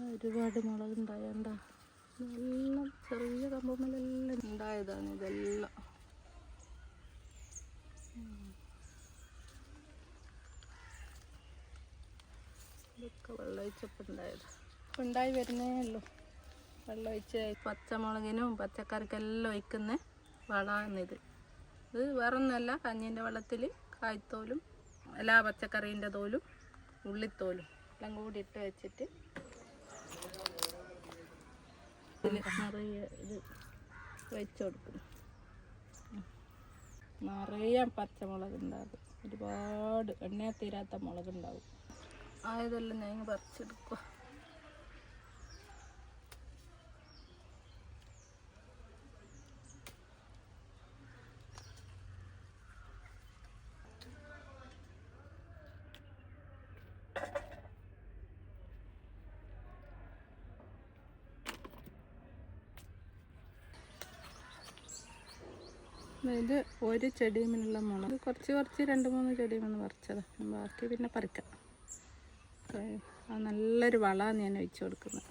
ഒരുപാട് മുളക് ഉണ്ടായണ്ട, എല്ലാം ചെറിയ കമ്പുമെല്ലാം ഉണ്ടായതാണ് ഇതെല്ലാം. ഇതൊക്കെ വെള്ളമൊഴിച്ചപ്പോൾ ഉണ്ടായത്, ഉണ്ടായി വരുന്നേ ഉള്ളൂ. വെള്ളമൊഴിച്ച് പച്ചമുളകിനും പച്ചക്കറിക്കെല്ലാം ഒഴിക്കുന്ന വളമാണിത്. ഇത് വേറൊന്നുമല്ല, കഞ്ഞീൻ്റെ വെള്ളത്തിൽ കായ്ത്തോലും എല്ലാ പച്ചക്കറീൻ്റെ തോലും ഉള്ളിത്തോലും എല്ലാം കൂടി ഇട്ട് വെച്ചിട്ട് ഇതിൽ നിറയെ ഇത് വെച്ച് കൊടുക്കുന്നു. നിറയെ പച്ചമുളക് ഉണ്ടാകും, ഒരുപാട് എണ്ണ തീരാത്ത മുളകുണ്ടാവും. ആയതെല്ലാം ഞാൻ പറിച്ചെടുക്കുക. ഇത് ഒരു ചെടിയുമിനുള്ള മുളക്, കുറച്ച് 2-3 ചെടിയുമെന്ന് പറിച്ചതാണ്. ബാക്കി പിന്നെ പറിക്കാം. നല്ലൊരു വളമാണ് ഞാൻ ഒഴിച്ചു കൊടുക്കുന്നത്.